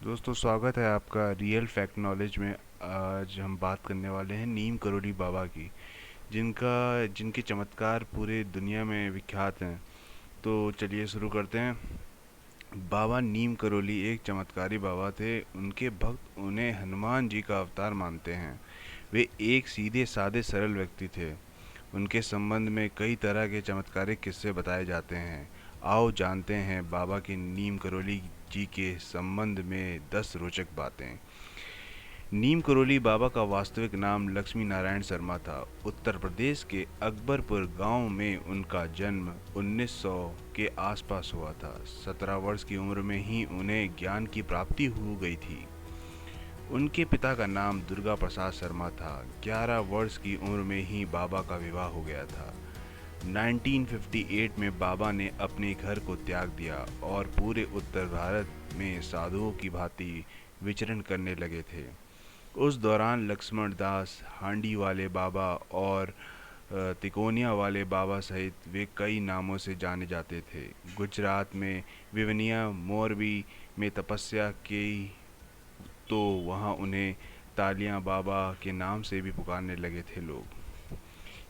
दोस्तों, स्वागत है आपका रियल फैक्ट नॉलेज में। आज हम बात करने वाले हैं नीम करोली बाबा की, जिनके चमत्कार पूरे दुनिया में विख्यात हैं। तो चलिए शुरू करते हैं। बाबा नीम करोली एक चमत्कारी बाबा थे। उनके भक्त उन्हें हनुमान जी का अवतार मानते हैं। वे एक सीधे साधे सरल व्यक्ति थे। उनके संबंध में कई तरह के चमत्कारिक किस्से बताए जाते हैं। आओ जानते हैं बाबा के नीम करोली जी के संबंध में 10 रोचक बातें। नीम करोली बाबा का वास्तविक नाम लक्ष्मी नारायण शर्मा था। उत्तर प्रदेश के अकबरपुर गांव में उनका जन्म 1900 के आसपास हुआ था। 17 वर्ष की उम्र में ही उन्हें ज्ञान की प्राप्ति हो गई थी। उनके पिता का नाम दुर्गा प्रसाद शर्मा था। 11 वर्ष की उम्र में ही बाबा का विवाह हो गया था। 1958 में बाबा ने अपने घर को त्याग दिया और पूरे उत्तर भारत में साधुओं की भांति विचरण करने लगे थे। उस दौरान लक्ष्मण दास, हांडी वाले बाबा और तिकोनिया वाले बाबा सहित वे कई नामों से जाने जाते थे। गुजरात में विवनिया, मोरबी में तपस्या की तो वहाँ उन्हें तालियां बाबा के नाम से भी पुकारने लगे थे लोग।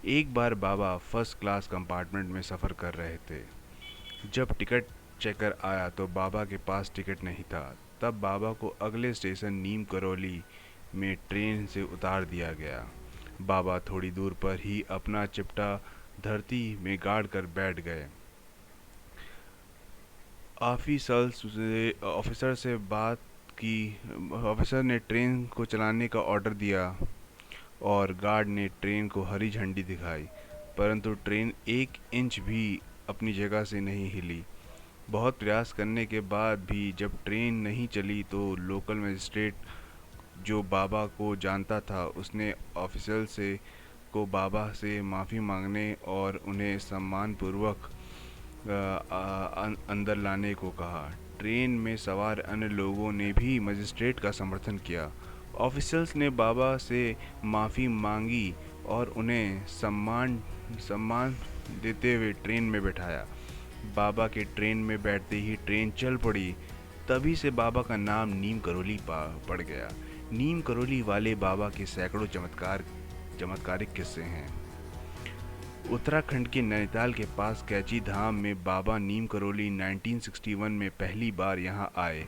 एक बार बाबा फर्स्ट क्लास कंपार्टमेंट में सफ़र कर रहे थे। जब टिकट चेकर आया तो बाबा के पास टिकट नहीं था। तब बाबा को अगले स्टेशन नीम करौली में ट्रेन से उतार दिया गया। बाबा थोड़ी दूर पर ही अपना चिपटा धरती में गाड़ कर बैठ गए। ऑफिसर से बात की। ऑफिसर ने ट्रेन को चलाने का ऑर्डर दिया और गार्ड ने ट्रेन को हरी झंडी दिखाई, परंतु ट्रेन एक इंच भी अपनी जगह से नहीं हिली। बहुत प्रयास करने के बाद भी जब ट्रेन नहीं चली तो लोकल मजिस्ट्रेट, जो बाबा को जानता था, उसने ऑफिसर से को बाबा से माफ़ी मांगने और उन्हें सम्मानपूर्वक अंदर लाने को कहा। ट्रेन में सवार अन्य लोगों ने भी मजिस्ट्रेट का समर्थन किया। ऑफिसर्स ने बाबा से माफ़ी मांगी और उन्हें सम्मान देते हुए ट्रेन में बैठाया। बाबा के ट्रेन में बैठते ही ट्रेन चल पड़ी। तभी से बाबा का नाम नीम करोली पड़ गया। नीम करोली वाले बाबा के सैकड़ों चमत्कारिक किस्से हैं। उत्तराखंड के नैनीताल के पास कैची धाम में बाबा नीम करोली 1961 में पहली बार यहां आए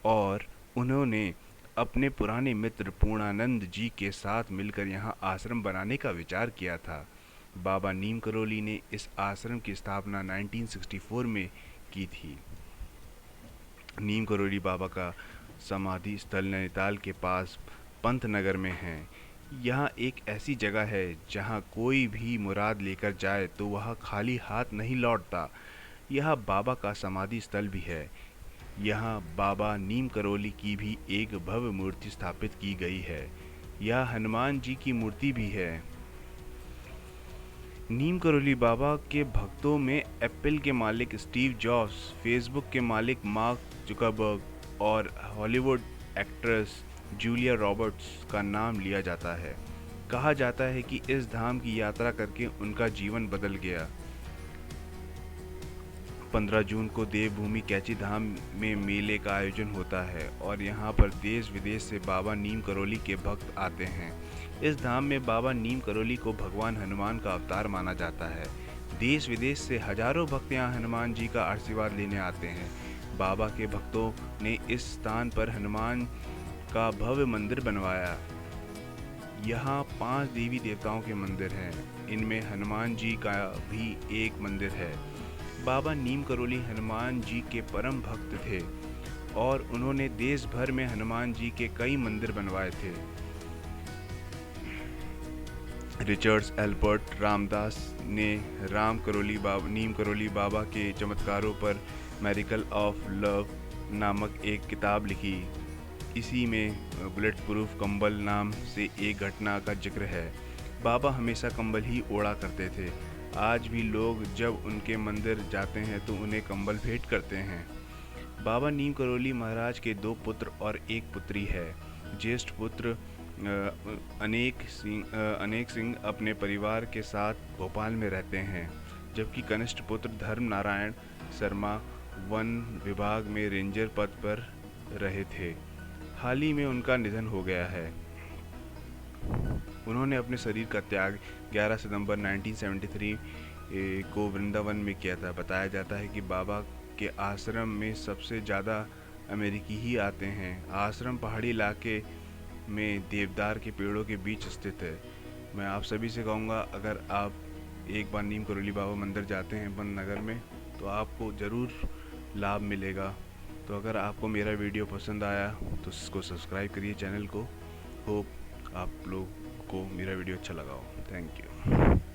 और उन्होंने अपने पुराने मित्र पूर्णानंद जी के साथ मिलकर यहां आश्रम बनाने का विचार किया था। बाबा नीम करोली ने इस आश्रम की स्थापना 1964 में की थी। नीम करोली बाबा का समाधि स्थल नैनीताल के पास पंतनगर में है। यहाँ एक ऐसी जगह है जहाँ कोई भी मुराद लेकर जाए तो वह खाली हाथ नहीं लौटता। यह बाबा का समाधि स्थल भी है। यहाँ बाबा नीम करोली की भी एक भव्य मूर्ति स्थापित की गई है। यह हनुमान जी की मूर्ति भी है। नीम करोली बाबा के भक्तों में एप्पल के मालिक स्टीव जॉब्स, फेसबुक के मालिक मार्क जुकरबर्ग और हॉलीवुड एक्ट्रेस जूलिया रॉबर्ट्स का नाम लिया जाता है। कहा जाता है कि इस धाम की यात्रा करके उनका जीवन बदल गया। 15 जून को देवभूमि कैची धाम में मेले का आयोजन होता है और यहाँ पर देश विदेश से बाबा नीम करोली के भक्त आते हैं। इस धाम में बाबा नीम करोली को भगवान हनुमान का अवतार माना जाता है। देश विदेश से हजारों भक्त यहाँ हनुमान जी का आशीर्वाद लेने आते हैं। बाबा के भक्तों ने इस स्थान पर हनुमान का भव्य मंदिर बनवाया। यहाँ 5 देवी देवताओं के मंदिर हैं। इनमें हनुमान जी का भी एक मंदिर है। बाबा नीम करोली हनुमान जी के परम भक्त थे और उन्होंने देश भर में हनुमान जी के कई मंदिर बनवाए थे। रिचर्ड्स एल्बर्ट रामदास ने नीम करोली बाबा के चमत्कारों पर मेरिकल ऑफ लव नामक एक किताब लिखी। इसी में बुलेट प्रूफ कंबल नाम से एक घटना का जिक्र है। बाबा हमेशा कंबल ही ओढ़ा करते थे। आज भी लोग जब उनके मंदिर जाते हैं तो उन्हें कंबल भेंट करते हैं। बाबा नीम करोली महाराज के 2 पुत्र और 1 पुत्री है। ज्येष्ठ पुत्र अनेक सिंह अपने परिवार के साथ भोपाल में रहते हैं, जबकि कनिष्ठ पुत्र धर्म नारायण शर्मा वन विभाग में रेंजर पद पर रहे थे। हाल ही में उनका निधन हो गया है। उन्होंने अपने शरीर का त्याग 11 सितंबर 1973 को वृंदावन में किया था। बताया जाता है कि बाबा के आश्रम में सबसे ज़्यादा अमेरिकी ही आते हैं। आश्रम पहाड़ी इलाके में देवदार के पेड़ों के बीच स्थित है। मैं आप सभी से कहूँगा, अगर आप एक बार नीम करोली बाबा मंदिर जाते हैं बन नगर में, तो आपको ज़रूर लाभ मिलेगा। तो अगर आपको मेरा वीडियो पसंद आया तो इसको सब्सक्राइब करिए चैनल को। होप आप लोग को मेरा वीडियो अच्छा लगा हो। Thank you.